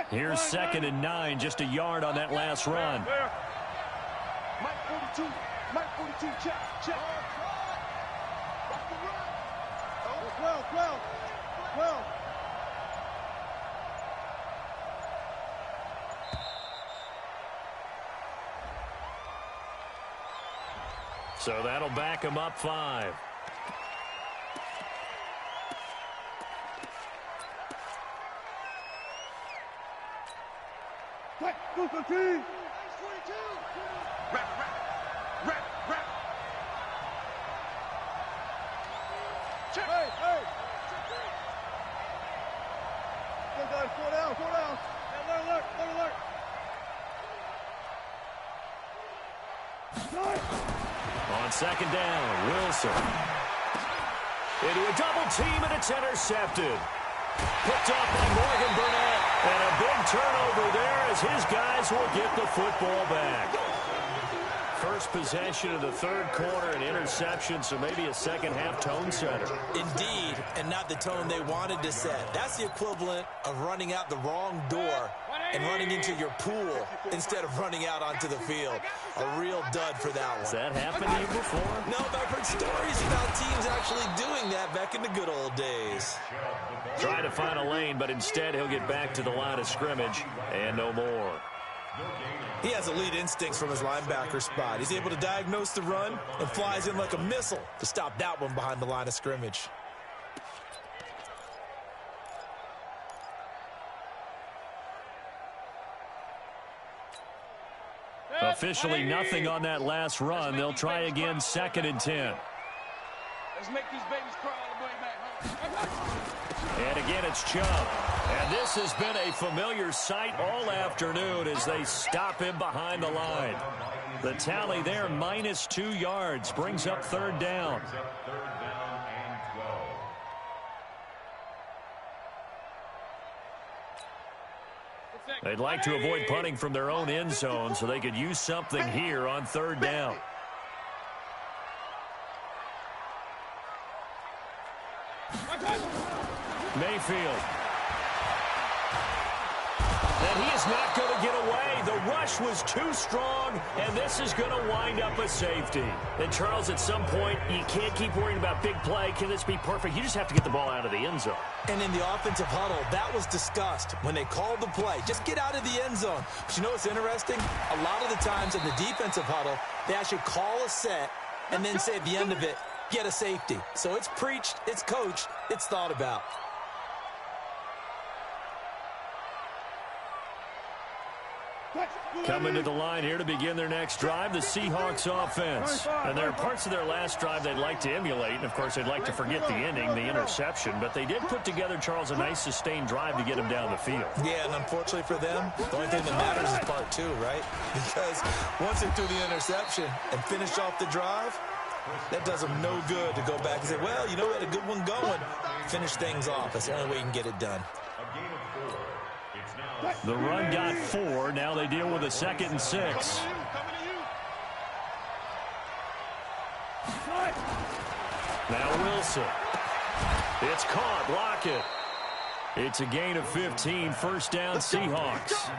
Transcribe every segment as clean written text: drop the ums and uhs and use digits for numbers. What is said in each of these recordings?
Here's 2nd and 9, just a yard on that last run. Mike 42, check. Well. So that'll back him up 5. Rap. Check. Hey. Go guys, 4 down. Alert. On 2nd down, Wilson. Into a double team, and it's intercepted. Picked up by Morgan Burnett. And a big turnover there as his guys will get the football back. First possession of the 3rd quarter, an interception, so maybe a second-half tone setter. Indeed, and not the tone they wanted to set. That's the equivalent of running out the wrong door and running into your pool instead of running out onto the field. A real dud for that one. Has that happened to you before? No, but I've heard stories about teams actually doing that back in the good old days. Try to find a lane, but instead he'll get back to the line of scrimmage and no more. He has elite instincts from his linebacker spot. He's able to diagnose the run and flies in like a missile to stop that one behind the line of scrimmage. Officially nothing on that last run. They'll try again, 2nd and 10. Let's make these babies cry all the way back home. And again, it's Chubb. And this has been a familiar sight all afternoon as they stop him behind the line. The tally there, -2 yards, brings up 3rd down. They'd like to avoid punting from their own end zone so they could use something here on 3rd down. Mayfield. And he is not going to get away. The rush was too strong, and this is going to wind up a safety. And, Charles, at some point, you can't keep worrying about big play. Can this be perfect? You just have to get the ball out of the end zone. And in the offensive huddle, that was discussed when they called the play. Just get out of the end zone. But you know what's interesting? A lot of the times in the defensive huddle, they actually call a set and then say at the end of it, get a safety. So it's preached, it's coached, it's thought about. Coming to the line here to begin their next drive, the Seahawks offense. And there are parts of their last drive they'd like to emulate. And, of course, they'd like to forget the ending, the interception. But they did put together, Charles, a nice sustained drive to get them down the field. Yeah, and unfortunately for them, the only thing that matters is part 2, right? Because once they threw the interception and finished off the drive, that does them no good to go back and say, well, you know, we had a good one going. Finish things off. That's the only way you can get it done. The run got 4. Now they deal with a 2nd and 6. Now Wilson. It's caught. Lockett. It's a gain of 15. 1st down, Seahawks.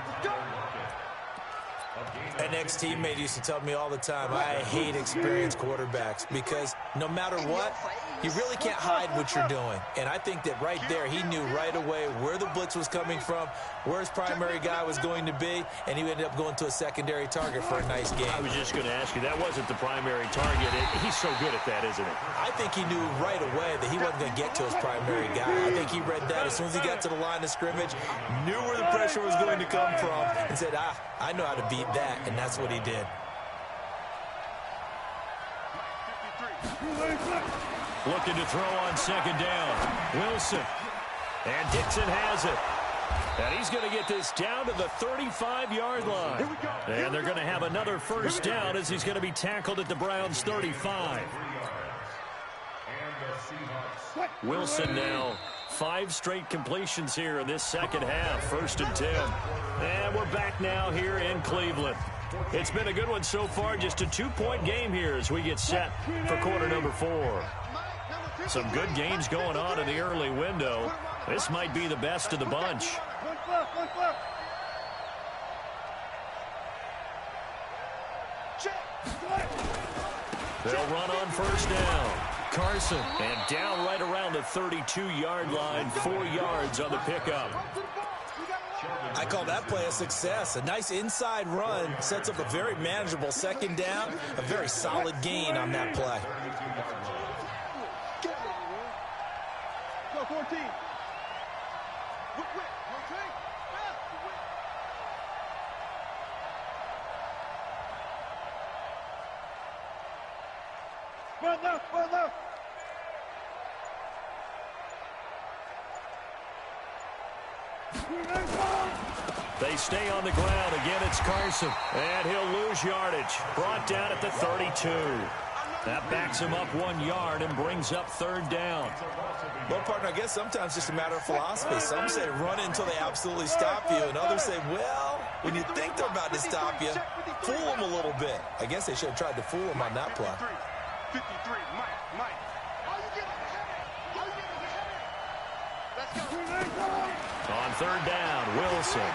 An ex-teammate used to tell me all the time, I hate experienced quarterbacks because no matter what, you really can't hide what you're doing. And I think that right there, he knew right away where the blitz was coming from, where his primary guy was going to be, and he ended up going to a secondary target for a nice game. I was just going to ask you, that wasn't the primary target. He's so good at that, isn't he? I think he knew right away that he wasn't going to get to his primary guy. I think he read that as soon as he got to the line of scrimmage, knew where the pressure was going to come from, and said, I know how to beat that, and that's what he did. Looking to throw on 2nd down. Wilson. And Dixon has it. And he's going to get this down to the 35-yard line. And they're going to have another 1st down as he's going to be tackled at the Browns' 35. Wilson now 5 straight completions here in this 2nd half. 1st and 10. And we're back now here in Cleveland. It's been a good one so far. Just a 2-point game here as we get set for quarter number 4. Some good games going on in the early window. This might be the best of the bunch. They'll run on first down. Carson, and down right around the 32-yard line, 4 yards on the pickup. I call that play a success. A nice inside run sets up a very manageable second down, a very solid gain on that play. Go 14. Spread left, spread left. They stay on the ground. Again, it's Carson. And he'll lose yardage. Brought down at the 32. That backs him up 1 yard and brings up third down. Well, partner, I guess sometimes it's just a matter of philosophy. Some say run until they absolutely stop you, and others say, well, when you think they're about to stop you, fool them a little bit. I guess they should have tried to fool them on that play. 53, Mike. Let's go. On third down, Wilson.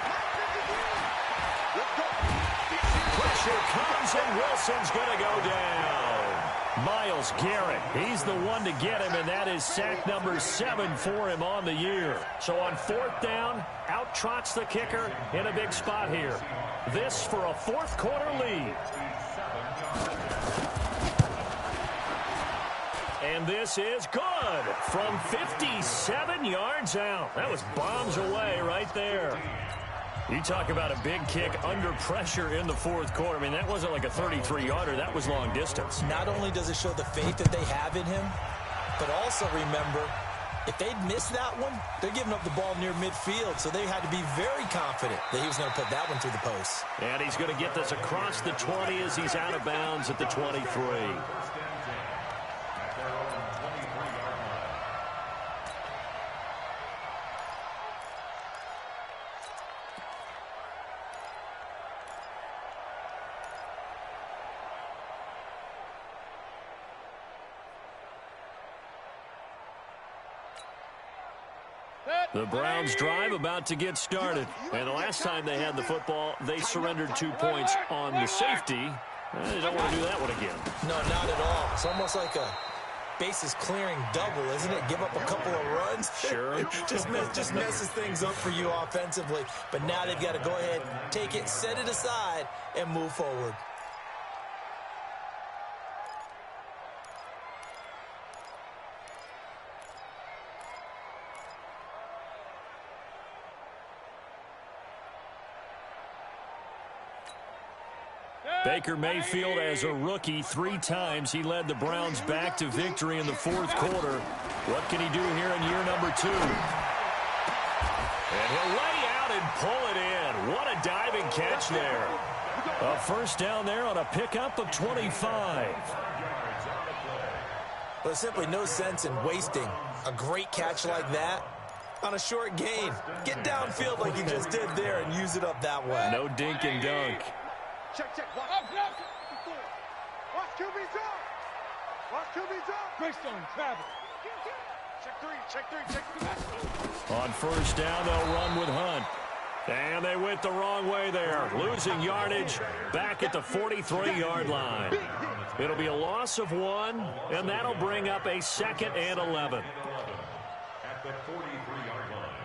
Pressure comes, and Wilson's going to go down. Myles Garrett, he's the one to get him, and that is sack number 7 for him on the year. So on fourth down, out trots the kicker in a big spot here. This for a fourth quarter lead. And this is good from 57 yards out. That was bombs away right there. You talk about a big kick under pressure in the fourth quarter. I mean, that wasn't like a 33-yarder. That was long distance. Not only does it show the faith that they have in him, but also remember, if they'd missed that one, they're giving up the ball near midfield, so they had to be very confident that he was going to put that one through the post. And he's going to get this across the 20 as he's out of bounds at the 23. The Browns drive about to get started. And the last time they had the football, they surrendered 2 points on the safety. They don't want to do that one again. No, not at all. It's almost like a bases clearing double, isn't it? Give up a couple of runs. Sure. just messes things up for you offensively. But now they've got to go ahead, take it, set it aside, and move forward. Baker Mayfield, as a rookie, 3 times he led the Browns back to victory in the fourth quarter. What can he do here in year number 2? And he'll lay out and pull it in. What a diving catch there. A first down there on a pickup of 25. There's simply no sense in wasting a great catch like that on a short gain. Get downfield like he just did there and use it up that way. No dink and dunk. Check. Watch QB drop. Watch QB drop. Greystone, travel. Check 3. On first down, they'll run with Hunt. And they went the wrong way there. Losing yardage back at the 43-yard line. It'll be a loss of 1, and that'll bring up a 2nd and 11. At the 43-yard line.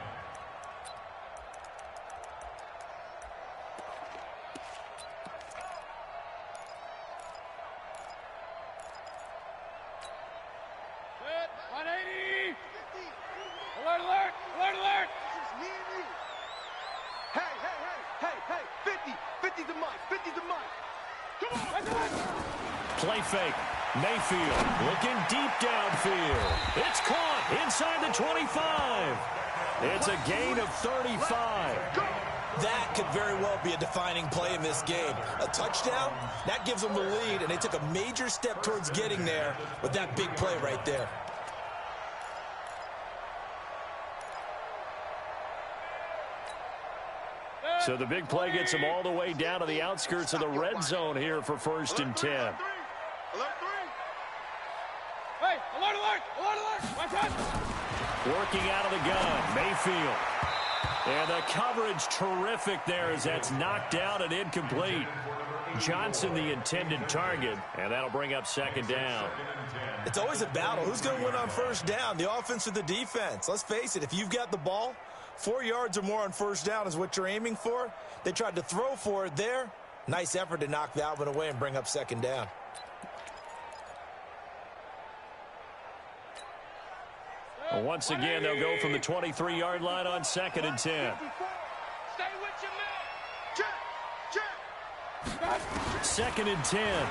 Alert! This is me and you. Hey, 50 to Mike, 50 to Mike. Come on. Play fake. Mayfield looking deep downfield. It's caught inside the 25. It's a gain of 35. That could very well be a defining play in this game. A touchdown, that gives them the lead, and they took a major step towards getting there with that big play right there. So the big play gets them all the way down to the outskirts of the red zone here for 1st and 10. Alert 3. Hey, alert. Watch out. Working out of the gun, Mayfield. And the coverage terrific there as that's knocked down and incomplete. Johnson the intended target, and that'll bring up second down. It's always a battle. Who's going to win on first down, the offense or the defense? Let's face it, if you've got the ball, 4 yards or more on first down is what you're aiming for. They tried to throw for it there. Nice effort to knock that one away and bring up second down. Well, once again, they'll go from the 23-yard line on 2nd and 10. Stay with your man. Check. 2nd and 10.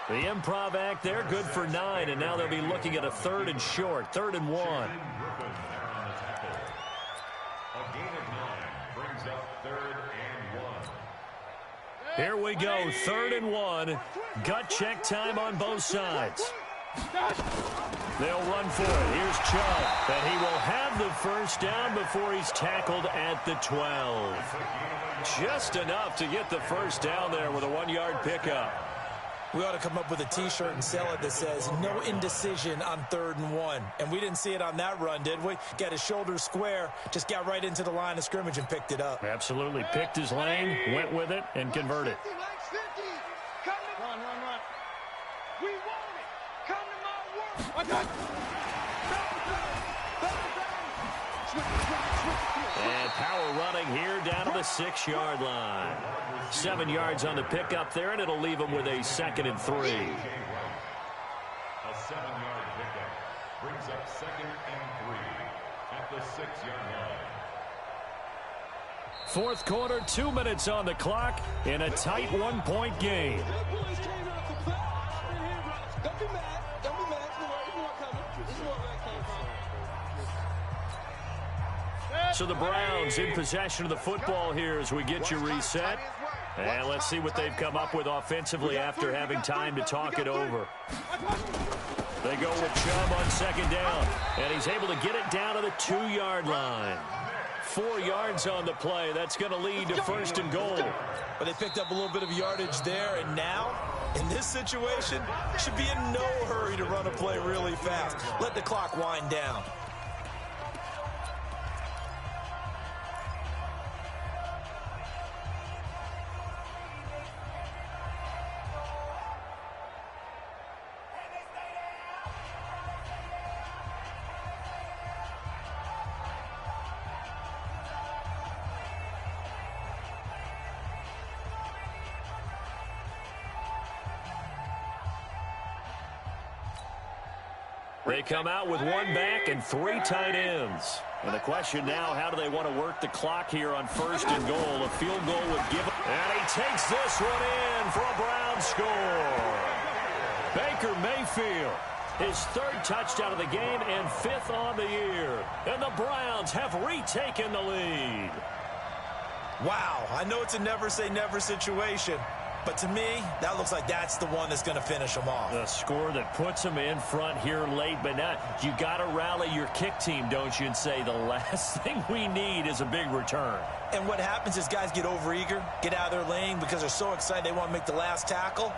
The improv act there, good for 9, and now they'll be looking at a 3rd and short, 3rd and 1. A gain of 9 brings up 3rd and 1. Here we go, 3rd and 1. Gut check time on both sides. They'll run for it. Here's Chubb, and he will have the first down before he's tackled at the 12. Just enough to get the first down there with a 1-yard pickup. We ought to come up with a T-shirt and sell it that says, no indecision on 3rd and 1. And we didn't see it on that run, did we? Got his shoulders square, just got right into the line of scrimmage and picked it up. Absolutely. Picked his lane, went with it, and converted. Run. We want it. Come to my work. And power running here down to the 6-yard line. 7 yards on the pickup there, and it'll leave them with a 2nd and 3. A 7-yard pickup brings up 2nd and 3 at the 6-yard line. Fourth quarter, 2 minutes on the clock in a tight 1-point game. Don't be mad. Don't be mad. There's more coming. There's more where that came from. So the Browns in possession of the football here as we get you reset. And let's see what they've come up with offensively after having time to talk it over. They go with Chubb on 2nd down, and he's able to get it down to the 2-yard line. 4 yards on the play. That's going to lead to 1st and goal. But they picked up a little bit of yardage there, and now, in this situation, should be in no hurry to run a play really fast. Let the clock wind down. They come out with 1 back and 3 tight ends. And the question now, how do they want to work the clock here on 1st and goal? A field goal would give it. And he takes this one in for a Brown score. Baker Mayfield, his 3rd touchdown of the game and 5th on the year. And the Browns have retaken the lead. Wow, I know it's a never-say-never situation, but to me, that looks like that's the one that's going to finish them off. The score that puts them in front here late, but not. You got to rally your kick team, don't you, and say the last thing we need is a big return. And what happens is guys get overeager, get out of their lane because they're so excited they want to make the last tackle.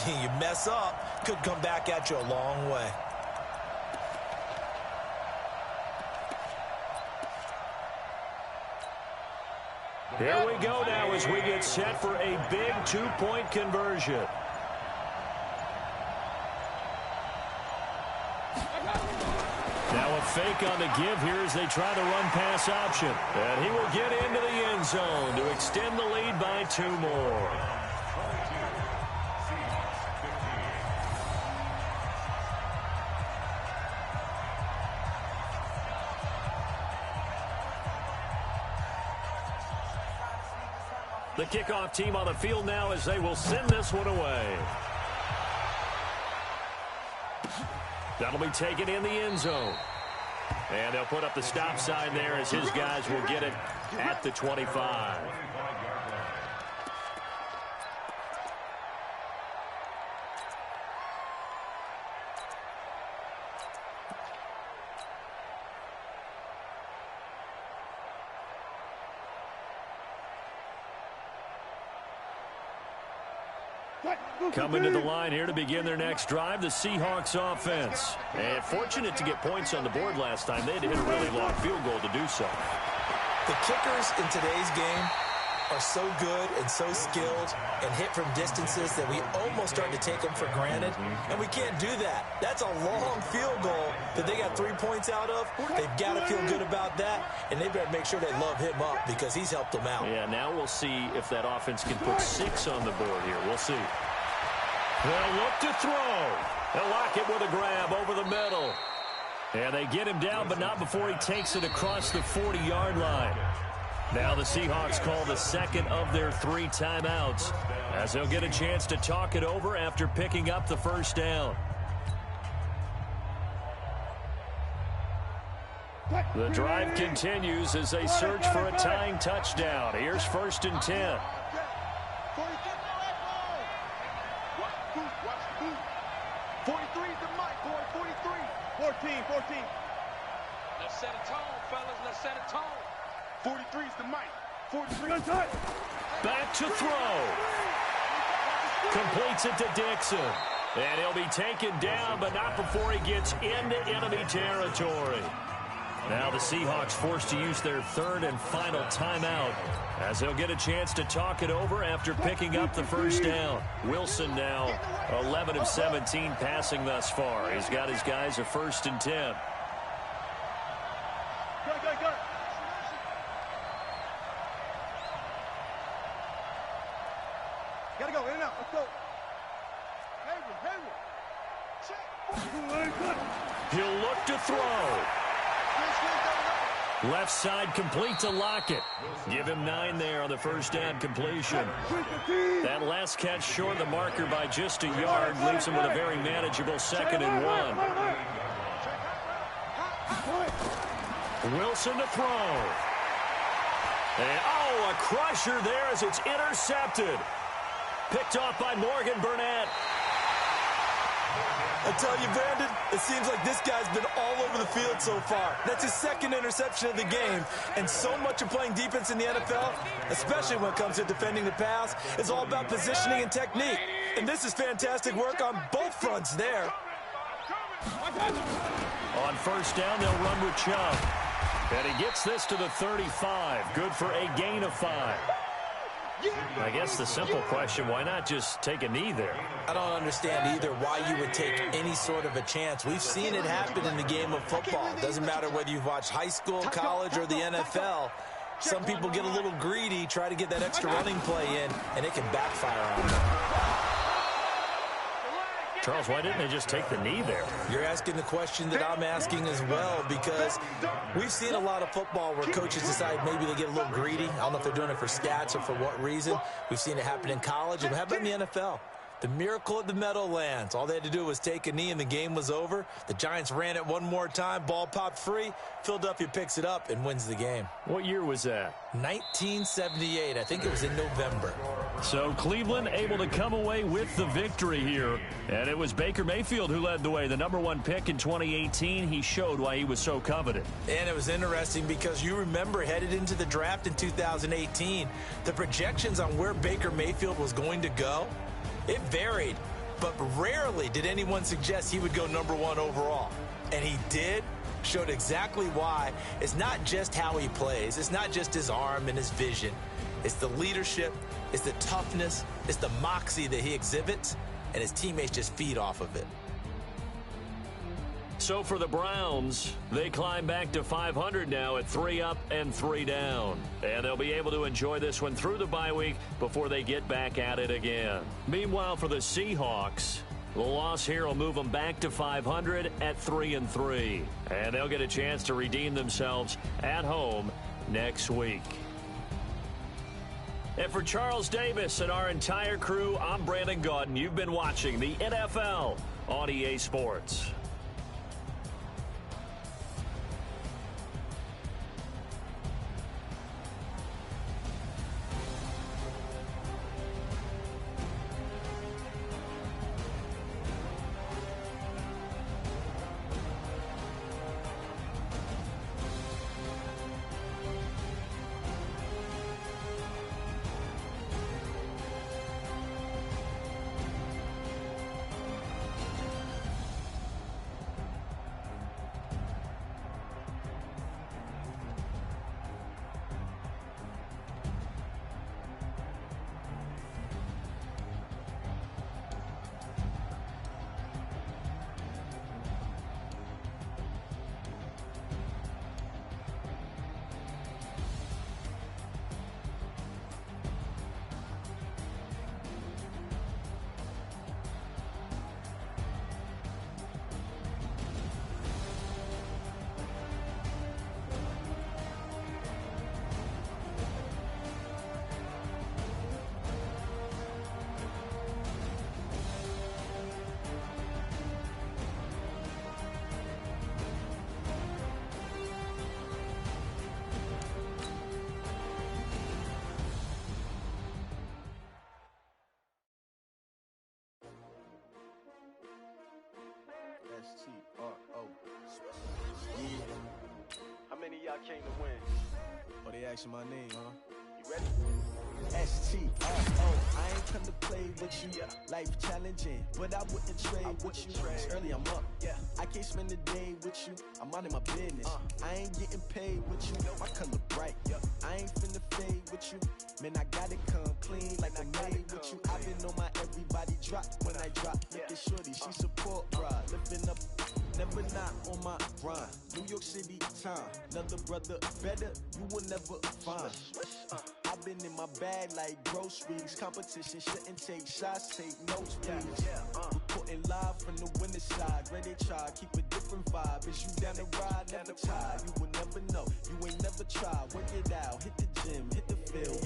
You mess up, could come back at you a long way. Here we go now as we get set for a big 2-point conversion. Now a fake on the give here as they try the run pass option. And he will get into the end zone to extend the lead by 2 more. The kickoff team on the field now as they will send this one away. That'll be taken in the end zone. And they'll put up the stop sign there as his guys will get it at the 25. Coming to the line here to begin their next drive, the Seahawks offense. And fortunate to get points on the board last time. They had to hit a really long field goal to do so. The kickers in today's game are so good and so skilled and hit from distances that we almost start to take them for granted, and we can't do that. That's a long field goal that they got 3 points out of. They've got to feel good about that, and they better make sure they love him up because he's helped them out. Yeah, now we'll see if that offense can put 6 on the board here. We'll see. They'll look to throw. They'll lock it with a grab over the middle. And they get him down, but not before he takes it across the 40-yard line. Now the Seahawks call the second of their 3 timeouts as they'll get a chance to talk it over after picking up the first down. The drive continues as they search for a tying touchdown. Here's 1st and 10. 43's the mic, boy. 43. 14. Let's set a tone, fellas. Let's set a tone. 43's the mic. 43. Back to throw. Completes it to Dixon. And he'll be taken down, but not before he gets into enemy territory. Now the Seahawks forced to use their 3rd and final timeout as they'll get a chance to talk it over after picking up the first down. Wilson now 11 of 17 passing thus far. He's got his guys a 1st and 10. Go. Gotta go, in and out. Let's go. He'll look to throw. Left side complete to Lockett. Give him 9 there on the first down completion. That last catch short of the marker by just a yard leaves him with a very manageable 2nd and 1. Wilson to throw. And, a crusher there as it's intercepted. Picked off by Morgan Burnett. I tell you, Brandon, it seems like this guy's been all over the field so far. That's his 2nd interception of the game. And so much of playing defense in the NFL, especially when it comes to defending the pass, is all about positioning and technique. And this is fantastic work on both fronts there. On first down, they'll run with Chubb. And he gets this to the 35. Good for a gain of 5. I guess the simple question, why not just take a knee there? I don't understand either why you would take any sort of a chance. We've seen it happen in the game of football. It doesn't matter whether you've watched high school, college, or the NFL. Some people get a little greedy, try to get that extra running play in, and it can backfire on them. Charles, why didn't they just take the knee there? You're asking the question that I'm asking as well, because we've seen a lot of football where coaches decide maybe they get a little greedy. I don't know if they're doing it for stats or for what reason. We've seen it happen in college, and how about in the NFL? The miracle at the Meadowlands. All they had to do was take a knee and the game was over. The Giants ran it one more time. Ball popped free. Philadelphia picks it up and wins the game. What year was that? 1978. I think it was in November. So Cleveland able to come away with the victory here. And it was Baker Mayfield who led the way. The #1 pick in 2018. He showed why he was so coveted. And it was interesting because you remember headed into the draft in 2018, the projections on where Baker Mayfield was going to go, it varied, but rarely did anyone suggest he would go #1 overall. And he did, showed exactly why. It's not just how he plays. It's not just his arm and his vision. It's the leadership, it's the toughness, it's the moxie that he exhibits, and his teammates just feed off of it. So for the Browns, they climb back to 500 now at 3 up and 3 down. And they'll be able to enjoy this one through the bye week before they get back at it again. Meanwhile, for the Seahawks, the loss here will move them back to 500 at 3-3. And they'll get a chance to redeem themselves at home next week. And for Charles Davis and our entire crew, I'm Brandon Gaudin. You've been watching the NFL on EA Sports. S-T-R-O. Yeah. How many of y'all came to win? Oh, they asking my name, huh? You ready? S-T-R-O. I ain't come to play with you. Life challenging, but I wouldn't trade with you. It's early, I'm up. I can't spend the day with you. I'm minding my business. I ain't getting paid with you. My color bright. I ain't finna fade with you. Man, I gotta come clean like I made with you. I've been on my everybody drop when I drop. Look at shorty, she support, bruh. Lifting up, never not on my grind. New York City time. Another brother better, you will never find. I've been in my bag like groceries. Competition shouldn't take shots, take notes, please. Reporting live from the winter side. Ready to try, keep a different vibe. Is you down the ride, never tired. You will never know, you ain't never tried. Work it out, hit the gym, hit the field.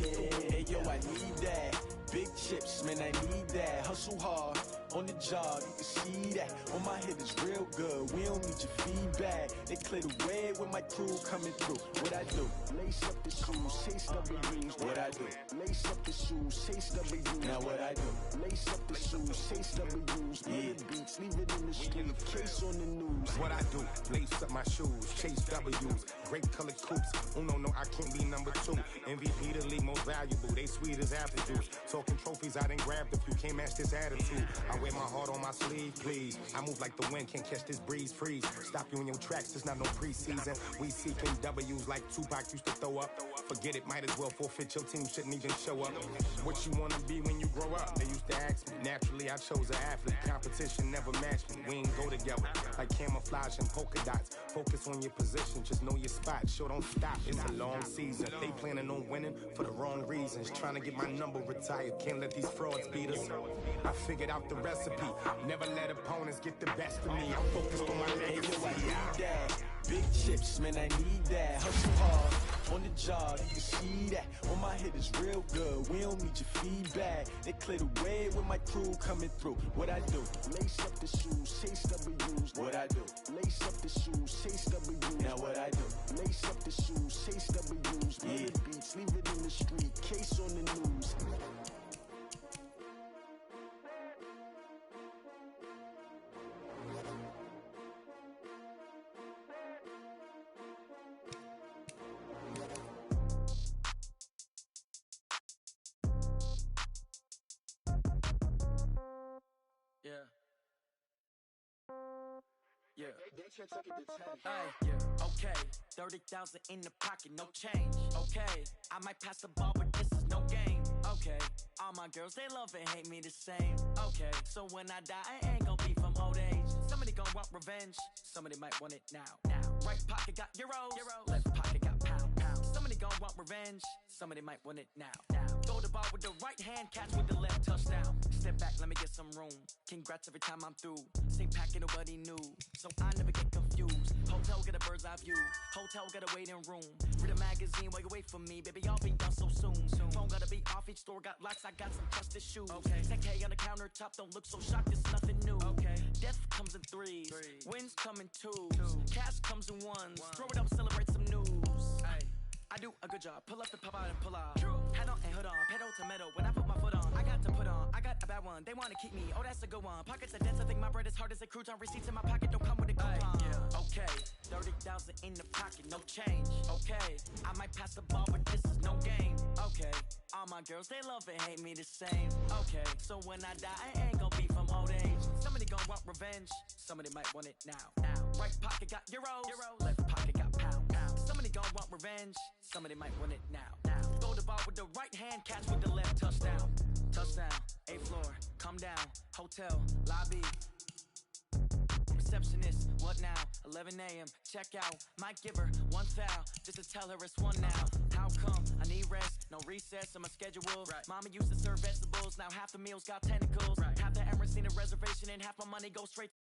Hey yo, I need that. Big chips, man, I need that. Hustle hard, on the job, you can see that. On my head is real good, we don't need your feedback. They clear the way with my crew coming through. What I do? Lace up the shoes, chase W's. What I do? Lace up the shoes, chase W's. Now what I do? Lace up the shoes, chase W's. Yeah. Beats, leave it in the street, case on the news. What I do? Lace up my shoes, chase W's. Great colored coops. Uno, no, I can't be number 2. MVP the league most valuable. They sweet as apple juice. Talking trophies, I done grabbed a few. Can't match this attitude. I wear my heart on my sleeve, please. I move like the wind, can't catch this breeze, freeze. Stop you in your tracks, it's not no preseason. We seeking W's like Tupac used to throw up. Forget it, might as well forfeit. Your team shouldn't even show up. What you wanna be when you grow up? They used to ask me. Naturally, I chose an athlete. Competition never matched me. We ain't go together like camouflage and polka dots. Focus on your position, just know your spot. Sure, don't stop, it's a long season. They planning on winning for the wrong reasons. Trying to get my number retired. Can't let these frauds beat us. I figured out the recipe. Never let opponents get the best of me. I'm focused on my legacy. I need that. Big chips, man, I need that. Hustle hard, on the job, you can see that. On my head is real good, we don't need your feedback. They clear the way with my crew coming through. What I do? Lace up the shoes, chase W's. What I do? Lace up the shoes, chase W's. Now what I do? Lace up the shoes, chase W's. Yeah. Beats, leave it in the street, case on the news. Yeah. Hey, yeah, okay. 30,000 in the pocket, no change. Okay, I might pass the ball, but this is no game. Okay, all my girls, they love and hate me the same. Okay, so when I die, I ain't gonna be from old age. Somebody gonna want revenge, somebody might want it now. Right pocket got euros, left pocket got pounds. Somebody gonna want revenge, somebody might want it now. Throw the ball with the right hand, catch with the left, touchdown. Step back, let me get some room. Congrats every time I'm through. Same packet, nobody knew, so I never get confused. Hotel get a bird's eye view. Hotel get a waiting room. Read a magazine while you wait for me, baby. I'll be done so soon. Phone gotta be off. Each store got locks. I got some trusted shoes. Okay. 10K on the countertop. Don't look so shocked. It's nothing new. Okay. Death comes in threes. Wins come in twos. Cash comes in ones. Throw it up, celebrate some news. Hey. I do a good job, pull up the pop out and pull out. Head on and hood on, pedal to metal. When I put my foot on, I got to put on. I got a bad one, they wanna keep me. Oh, that's a good one. Pockets are dense, I think my bread is hard as a crouton. Receipts in my pocket don't come with a coupon. Yeah. Okay, 30,000 in the pocket, no change. Okay, I might pass the ball, but this is no game. Okay, all my girls, they love and hate me the same. Okay, so when I die, I ain't gonna be from old age. Somebody gonna want revenge, somebody might want it now. Right pocket got euros, left pocket got pounds. Somebody gonna want revenge, somebody might want it now. Throw the ball with the right hand, catch with the left, touchdown. Touchdown, 8th floor, come down, hotel, lobby. Receptionist, what now? 11 a.m., check out. Might give her one foul, just to tell her it's one now. How come? I need rest, no recess on my schedule. Mama used to serve vegetables, now half the meals got tentacles. Half the Emirates need a reservation and half my money goes straight